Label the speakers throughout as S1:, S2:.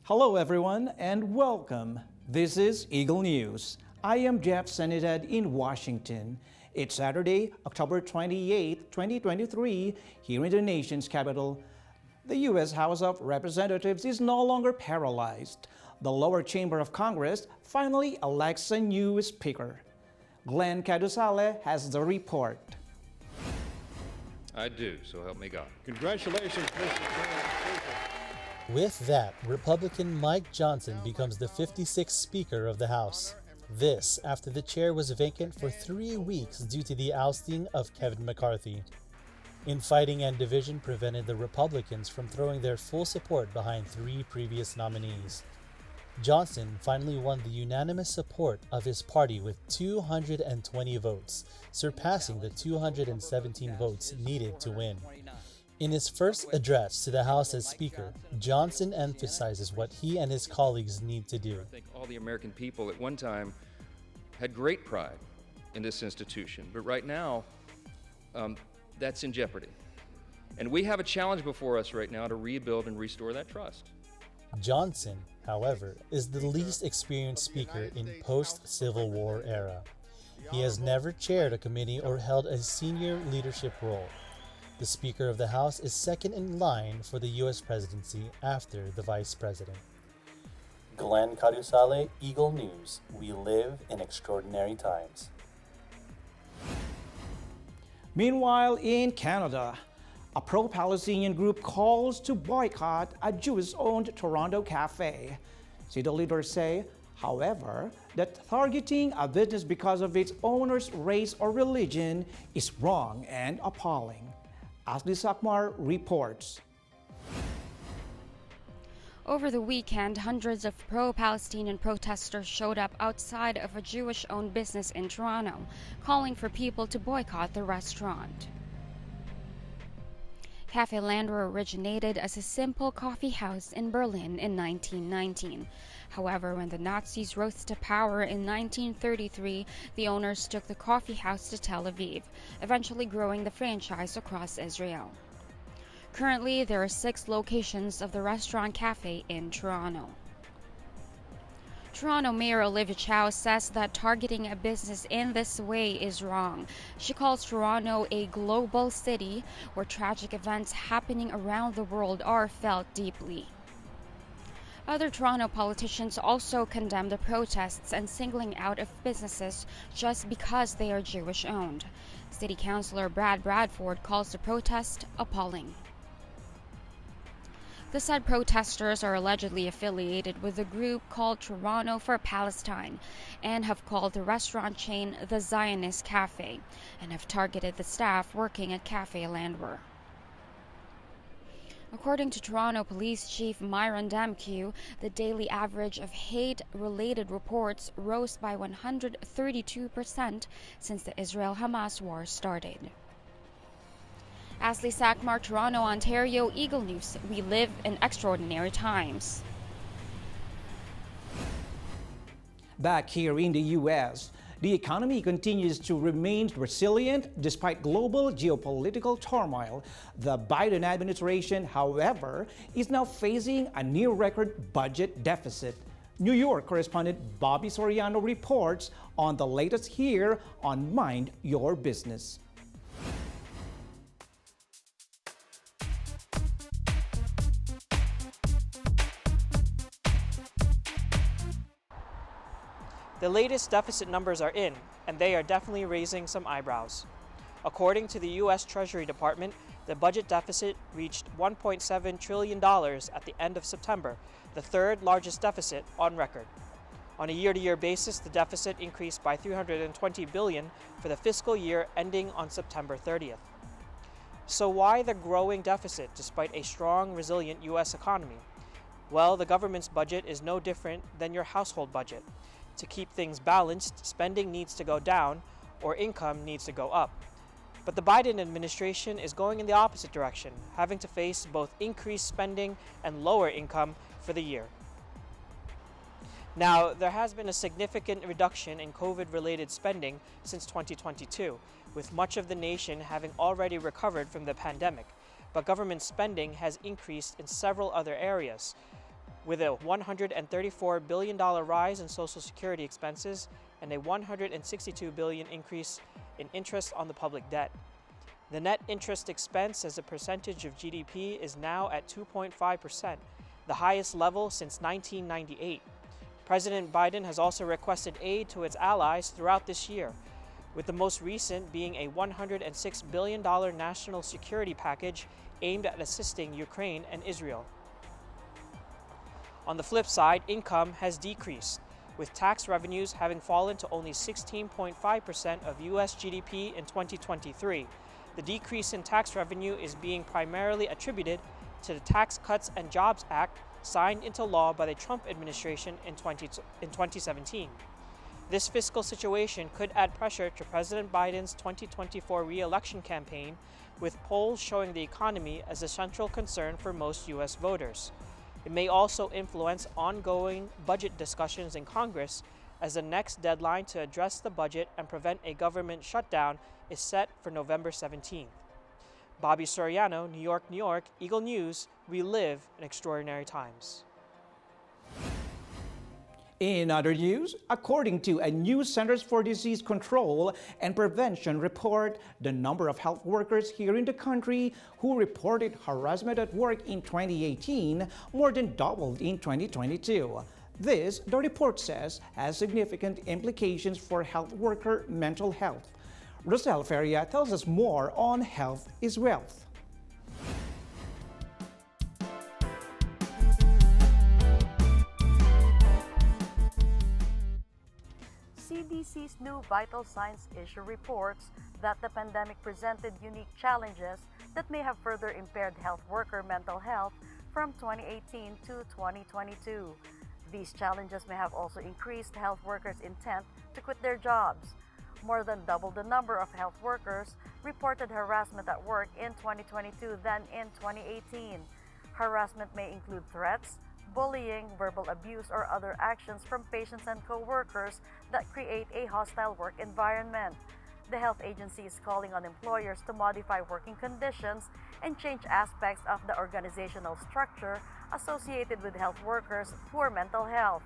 S1: Hello everyone and welcome. This is Eagle News. I am Jeff Sanidad in Washington. It's Saturday, October 28, 2023, here in the nation's capital. The U.S. House of Representatives is no longer paralyzed. The lower chamber of Congress finally elects a new speaker. Glenn Cadusale has the report.
S2: I do, so help me God.
S3: Congratulations, Mr.
S4: With that, Republican Mike Johnson becomes the 56th Speaker of the House. This after the chair was vacant for 3 weeks due to the ousting of Kevin McCarthy. Infighting and division prevented the Republicans from throwing their full support behind 3 previous nominees. Johnson finally won the unanimous support of his party with 220 votes, surpassing the 217 votes needed to win. In his first address to the House as Speaker, Johnson emphasizes what he and his colleagues need to do.
S2: I think all the American people at one time had great pride in this institution, but right now, that's in jeopardy. And we have a challenge before us right now to rebuild and restore that trust.
S4: Johnson, however, is the least experienced speaker in post-Civil War era. He has never chaired a committee or held a senior leadership role. The Speaker of the House is second in line for the U.S. presidency after the Vice President. Glenn Cadusale, Eagle News. We live in extraordinary times.
S1: Meanwhile, in Canada, a pro-Palestinian group calls to boycott a Jewish-owned Toronto cafe. City leaders say, however, that targeting a business because of its owner's race or religion is wrong and appalling. Ashley Sakmar reports.
S5: Over the weekend, hundreds of pro-Palestinian protesters showed up outside of a Jewish-owned business in Toronto, calling for people to boycott the restaurant. Café Landor originated as a simple coffee house in Berlin in 1919. However, when the Nazis rose to power in 1933, the owners took the coffee house to Tel Aviv, eventually growing the franchise across Israel. Currently, there are 6 locations of the restaurant cafe in Toronto. Toronto Mayor Olivia Chow says that targeting a business in this way is wrong. She calls Toronto a global city where tragic events happening around the world are felt deeply. Other Toronto politicians also condemn the protests and singling out of businesses just because they are Jewish-owned. City Councillor Brad Bradford calls the protest appalling. The said protesters are allegedly affiliated with a group called Toronto for Palestine and have called the restaurant chain the Zionist Cafe and have targeted the staff working at Café Landor. According to Toronto Police Chief Myron Damkew, the daily average of hate-related reports rose by 132% since the Israel-Hamas war started. Ashley Sakmar, Toronto, Ontario, Eagle News. We live in extraordinary times.
S1: Back here in the U.S., the economy continues to remain resilient despite global geopolitical turmoil. The Biden administration, however, is now facing a near-record budget deficit. New York correspondent Bobby Soriano reports on the latest here on Mind Your Business.
S6: The latest deficit numbers are in, and they are definitely raising some eyebrows. According to the U.S. Treasury Department, the budget deficit reached $1.7 trillion at the end of September, the 3rd largest deficit on record. On a year-to-year basis, the deficit increased by $320 billion for the fiscal year ending on September 30th. So why the growing deficit despite a strong, resilient U.S. economy? Well, the government's budget is no different than your household budget. To keep things balanced, spending needs to go down or income needs to go up. But the Biden administration is going in the opposite direction, having to face both increased spending and lower income for the year. Now, there has been a significant reduction in COVID-related spending since 2022, with much of the nation having already recovered from the pandemic, but government spending has increased in several other areas. with a $134 billion rise in Social Security expenses and a $162 billion increase in interest on the public debt. The net interest expense as a percentage of GDP is now at 2.5%, the highest level since 1998. President Biden has also requested aid to its allies throughout this year, with the most recent being a $106 billion national security package aimed at assisting Ukraine and Israel. On the flip side, income has decreased, with tax revenues having fallen to only 16.5% of U.S. GDP in 2023. The decrease in tax revenue is being primarily attributed to the Tax Cuts and Jobs Act signed into law by the Trump administration in 2017. This fiscal situation could add pressure to President Biden's 2024 re-election campaign, with polls showing the economy as a central concern for most U.S. voters. It may also influence ongoing budget discussions in Congress, as the next deadline to address the budget and prevent a government shutdown is set for November 17th. Bobby Soriano, New York, New York, Eagle News. We live in extraordinary times.
S1: In other news, according to a new Centers for Disease Control and Prevention report, the number of health workers here in the country who reported harassment at work in 2018 more than doubled in 2022. This, the report says, has significant implications for health worker mental health. Rosel Feria tells us more on Health is Wealth.
S7: CDC's new Vital Signs issue reports that the pandemic presented unique challenges that may have further impaired health worker mental health from 2018 to 2022. These challenges may have also increased health workers' intent to quit their jobs. More than double the number of health workers reported harassment at work in 2022 than in 2018. Harassment may include threats, bullying, verbal abuse, or other actions from patients and co-workers that create a hostile work environment. The health agency is calling on employers to modify working conditions and change aspects of the organizational structure associated with health workers' poor mental health.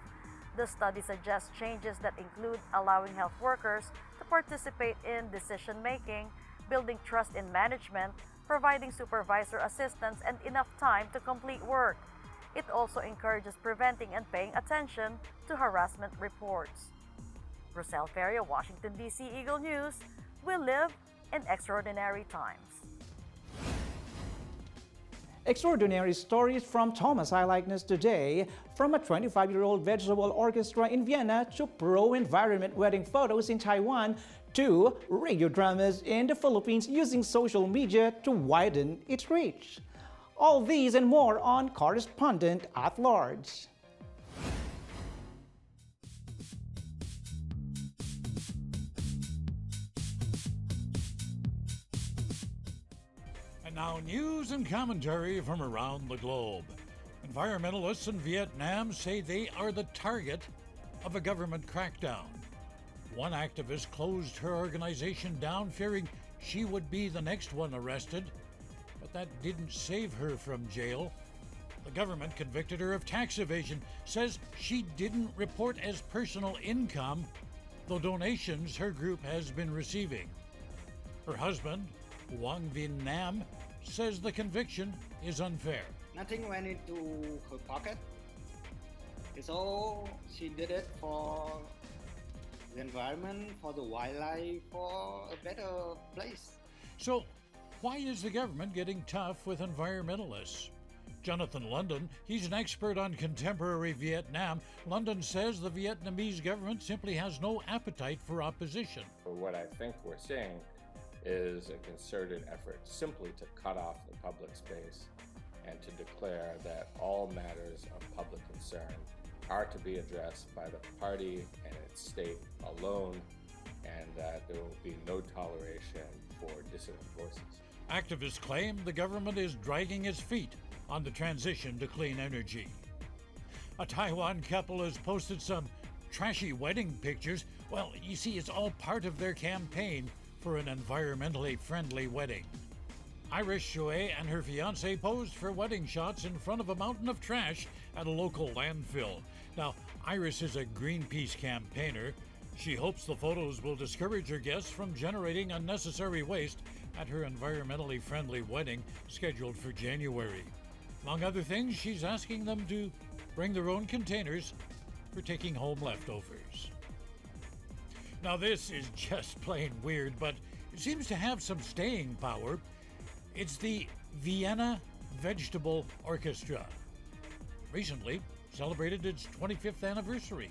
S7: The study suggests changes that include allowing health workers to participate in decision-making, building trust in management, providing supervisor assistance, and enough time to complete work. It also encourages preventing and paying attention to harassment reports. Rosel Feria, Washington, D.C. Eagle News. We live in extraordinary times.
S1: Extraordinary stories from ThomasILikness today, from a 25-year-old vegetable orchestra in Vienna to pro-environment wedding photos in Taiwan to radio dramas in the Philippines using social media to widen its reach. All these and more on Correspondent at Large.
S8: And now news and commentary from around the globe. Environmentalists in Vietnam say they are the target of a government crackdown. One activist closed her organization down, fearing she would be the next one arrested. But that didn't save her from jail. The government convicted her of tax evasion, says she didn't report as personal income, though donations her group has been receiving. Her husband, Wang Vin Nam, says the conviction is unfair.
S9: Nothing went into her pocket. So she did it for the environment, for the wildlife, for a better place.
S8: So, why is the government getting tough with environmentalists? Jonathan London, he's an expert on contemporary Vietnam. London says the Vietnamese government simply has no appetite for opposition.
S3: What I think we're seeing is a concerted effort simply to cut off the public space and to declare that all matters of public concern are to be addressed by the party and its state alone, and that there will be no toleration for dissident voices.
S8: Activists claim the government is dragging its feet on the transition to clean energy. A Taiwan couple has posted some trashy wedding pictures. Well, you see, it's all part of their campaign for an environmentally friendly wedding. Iris Chouet and her fiance posed for wedding shots in front of a mountain of trash at a local landfill. Now, Iris is a Greenpeace campaigner. She hopes the photos will discourage her guests from generating unnecessary waste at her environmentally friendly wedding scheduled for January. Among other things, she's asking them to bring their own containers for taking home leftovers. Now, this is just plain weird, but it seems to have some staying power. It's the Vienna Vegetable Orchestra. Recently celebrated its 25th anniversary.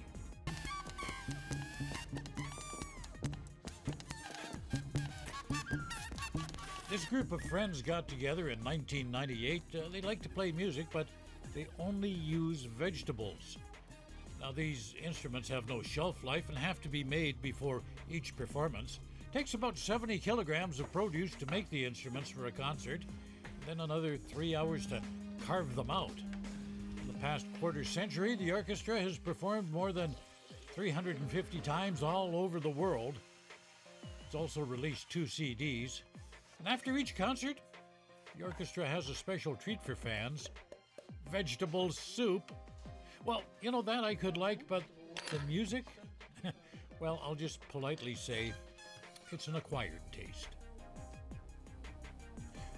S8: This group of friends got together in 1998. They like to play music, but they only use vegetables. Now, these instruments have no shelf life and have to be made before each performance. It takes about 70 kilograms of produce to make the instruments for a concert, then another 3 hours to carve them out. In the past quarter century, the orchestra has performed more than 350 times all over the world. It's also released 2 CDs. And after each concert, the orchestra has a special treat for fans: vegetable soup. Well, you know, that I could like, but the music? Well, I'll just politely say it's an acquired taste.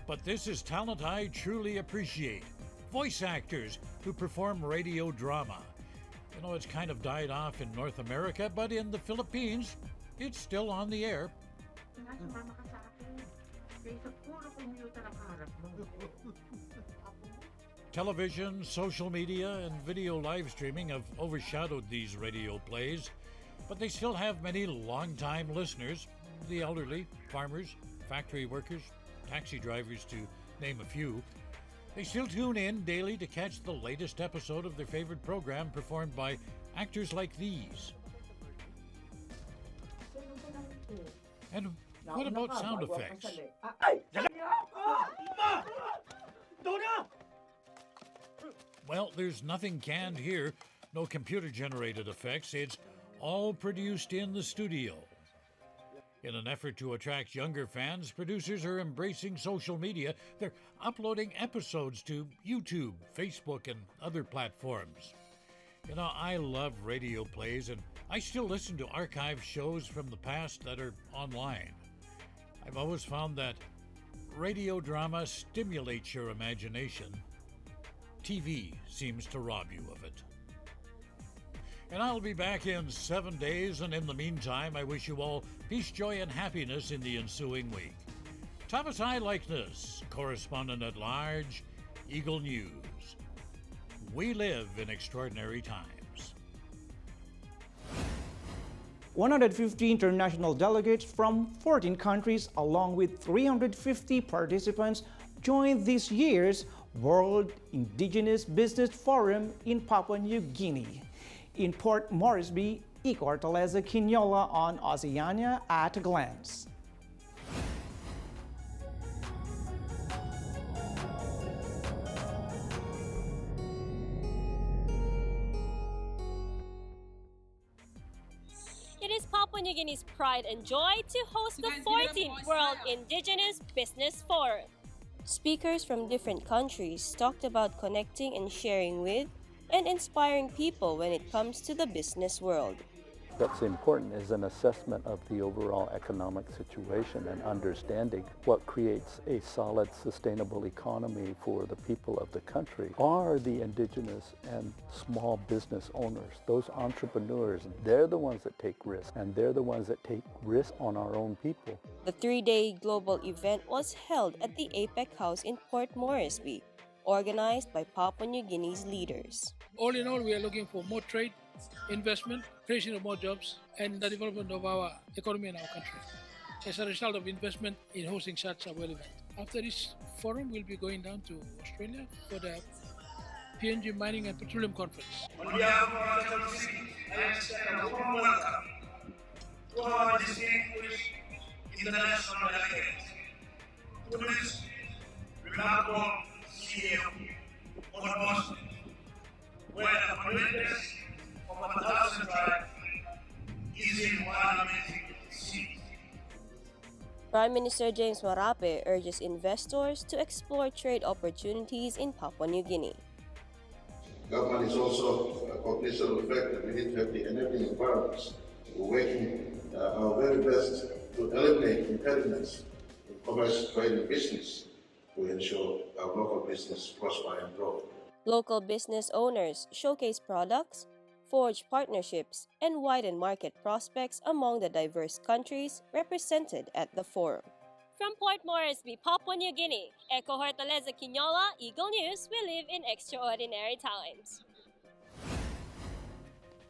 S8: But this is talent I truly appreciate. Voice actors who perform radio drama. You know, it's kind of died off in North America, but in the Philippines, it's still on the air. Television, social media, and video live streaming have overshadowed these radio plays, but they still have many long-time listeners: the elderly, farmers, factory workers, taxi drivers, to name a few. They still tune in daily to catch the latest episode of their favorite program performed by actors like these. And what about sound effects? Well, there's nothing canned here, no computer-generated effects. It's all produced in the studio. In an effort to attract younger fans, producers are embracing social media. They're uploading episodes to YouTube, Facebook, and other platforms. You know, I love radio plays, and I still listen to archive shows from the past that are online. I've always found that radio drama stimulates your imagination. TV seems to rob you of it. And I'll be back in 7 days, and in the meantime, I wish you all peace, joy, and happiness in the ensuing week. ThomasILikness, Correspondent at Large, Eagle News. We live in extraordinary times.
S1: 150 international delegates from 14 countries, along with 350 participants, joined this year's World Indigenous Business Forum in Papua New Guinea. In Port Moresby, Iko Artaleza Quinola on Oceania at a Glance.
S10: It is Papua New Guinea's pride and joy to host the 14th World Indigenous Business Forum. Speakers from different countries talked about connecting and sharing with and inspiring people when it comes to the business world.
S11: What's important is an assessment of the overall economic situation and understanding what creates a solid, sustainable economy for the people of the country are the indigenous and small business owners, those entrepreneurs. They're the ones that take risks, and they're the ones that take risks on our own people.
S10: The 3-day global event was held at the APEC House in Port Moresby, organized by Papua New Guinea's leaders.
S12: All in all, we are looking for more trade, investment, creation of more jobs, and the development of our economy and our country as a result of investment in hosting such a world event. After this forum, we'll be going down to Australia for the PNG Mining and Petroleum Conference.
S13: On behalf of our capital city, I extend a warm welcome to our distinguished international delegates, to this remarkable city of Port Moresby, where the communities of 1,000 tribes is in one amazing city.
S10: Prime Minister James Marape urges investors to explore trade opportunities in Papua New Guinea.
S14: Government is also cognizant of the fact that we need to have the enabling environments. We're working our very best to eliminate impediments in commerce, trade, and business to ensure our local business prosper and grow.
S10: Local business owners showcase products, forge partnerships, and widen market prospects among the diverse countries represented at the forum.
S15: From Port Moresby, Papua New Guinea, Echo Hortaleza Quinola, Eagle News, we live in extraordinary times.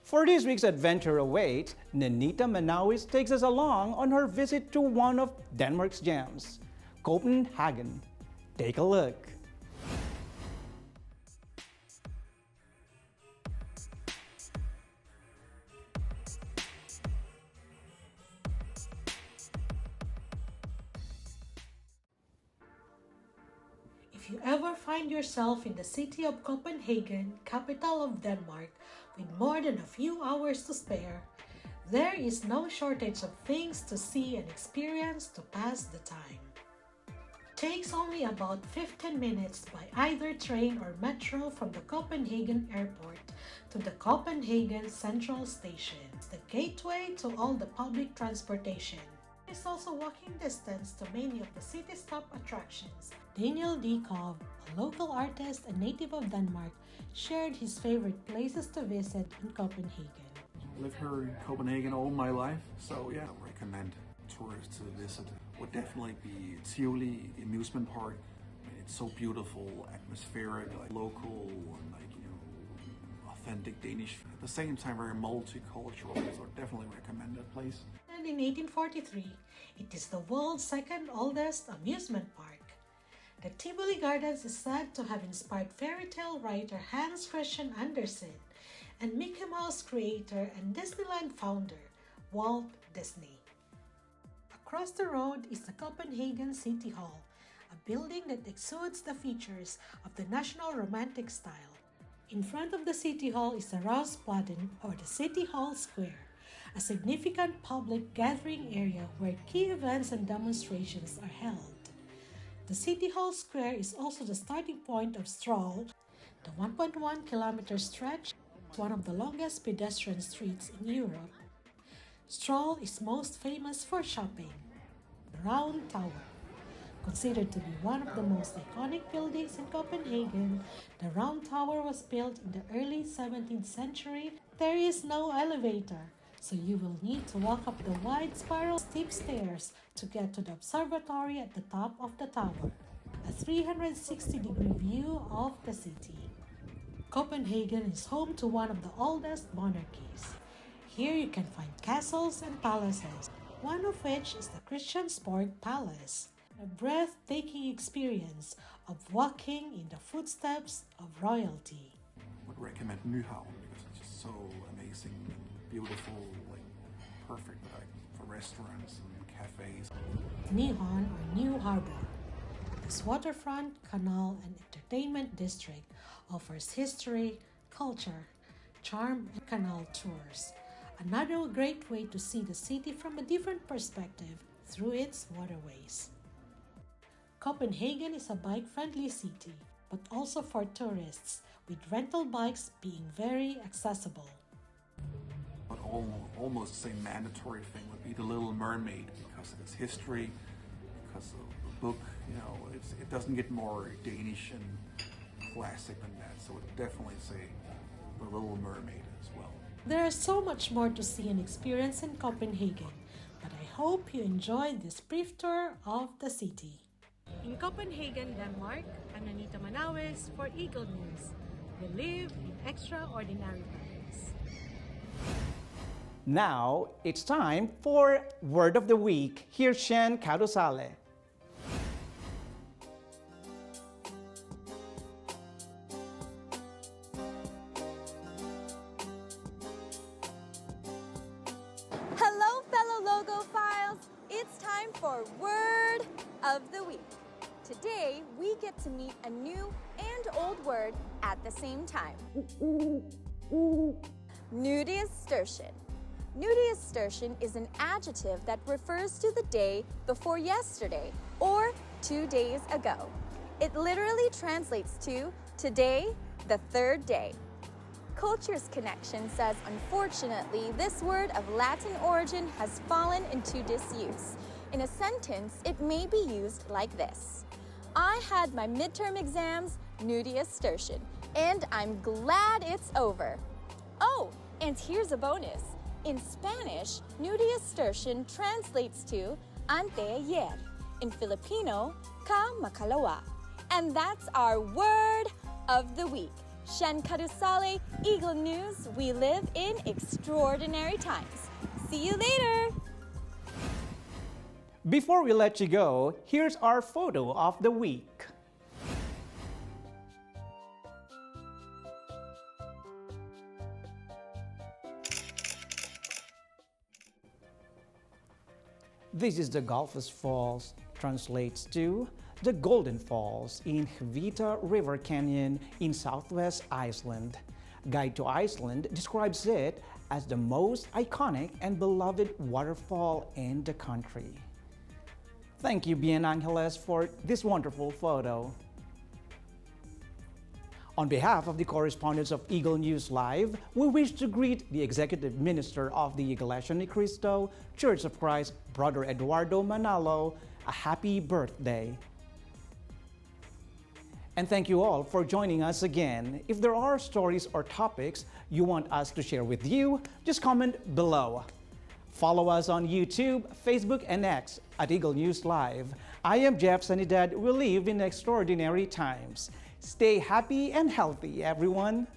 S1: For this week's adventure awaits, Nanita Manawis takes us along on her visit to one of Denmark's gems, Copenhagen. Take a look.
S16: If you ever find yourself in the city of Copenhagen, capital of Denmark, with more than a few hours to spare, there is no shortage of things to see and experience to pass the time. It takes only about 15 minutes by either train or metro from the Copenhagen airport to the Copenhagen Central Station, the gateway to all the public transportation. It's also walking distance to many of the city's top attractions. Daniel D. Kov, a local artist and native of Denmark, shared his favorite places to visit in Copenhagen.
S17: I live here in Copenhagen all my life, so yeah, I recommend tourists to visit. Would definitely be Tivoli amusement park. I mean, it's so beautiful, atmospheric, like local, and authentic Danish. At the same time, very multicultural, so I definitely recommend that place.
S16: And in 1843, it is the world's second oldest amusement park. The Tivoli Gardens is said to have inspired fairy tale writer Hans Christian Andersen and Mickey Mouse creator and Disneyland founder Walt Disney. Across the road is the Copenhagen City Hall, a building that exudes the features of the National Romantic style. In front of the City Hall is the Rauspladen, or the City Hall Square, a significant public gathering area where key events and demonstrations are held. The City Hall Square is also the starting point of Stroll. The 1.1 kilometer stretch is one of the longest pedestrian streets in Europe. Stroll is most famous for shopping. The Round Tower. Considered to be one of the most iconic buildings in Copenhagen, the Round Tower was built in the early 17th century. There is no elevator, so you will need to walk up the wide spiral steep stairs to get to the observatory at the top of the tower, a 360-degree view of the city. Copenhagen is home to one of the oldest monarchies. Here you can find castles and palaces, one of which is the Christiansborg Palace, a breathtaking experience of walking in the footsteps of royalty.
S17: I would recommend Nyhavn because it's just so amazing and beautiful, perfect for restaurants and cafes.
S16: Nyhavn, or New Harbor. This waterfront, canal, and entertainment district offers history, culture, charm, and canal tours. Another great way to see the city from a different perspective through its waterways. Copenhagen is a bike-friendly city, but also for tourists, with rental bikes being very accessible.
S17: But almost the same mandatory thing would be The Little Mermaid because of its history, because of the book. It doesn't get more Danish and classic than that, so I would definitely say The Little Mermaid as well.
S16: There is so much more to see and experience in Copenhagen, but I hope you enjoyed this brief tour of the city. In Copenhagen, Denmark, I'm Nanita Manawis for Eagle News. We live in extraordinary times.
S1: Now, it's time for Word of the Week. Here's Shen Karusale.
S18: Hello, fellow Logophiles. It's time for Word of the Week. Today, we get to meet a new and old word at the same time. Nudiustertian. Nudiustertian is an adjective that refers to the day before yesterday or 2 days ago. It literally translates to today, the third day. Cultures Connection says, unfortunately, this word of Latin origin has fallen into disuse. In a sentence, it may be used like this: I had my midterm exams, Nudiustertian, and I'm glad it's over. Oh, and here's a bonus. In Spanish, Nudiustertian translates to anteayer. In Filipino, ka makalawa. And that's our word of the week. Shen Kadusale, Eagle News, we live in extraordinary times. See you later!
S1: Before we let you go, here's our photo of the week. This is the Gullfoss Falls, translates to the Golden Falls in Hvítá River Canyon in southwest Iceland. Guide to Iceland describes it as the most iconic and beloved waterfall in the country. Thank you, Bien Angeles, for this wonderful photo. On behalf of the correspondents of Eagle News Live, we wish to greet the Executive Minister of the Iglesia ni Cristo, Church of Christ, Brother Eduardo Manalo, a happy birthday. And thank you all for joining us again. If there are stories or topics you want us to share with you, just comment below. Follow us on YouTube, Facebook, and X at Eagle News Live. I am Jeff Sanidad. We live in extraordinary times. Stay happy and healthy, everyone.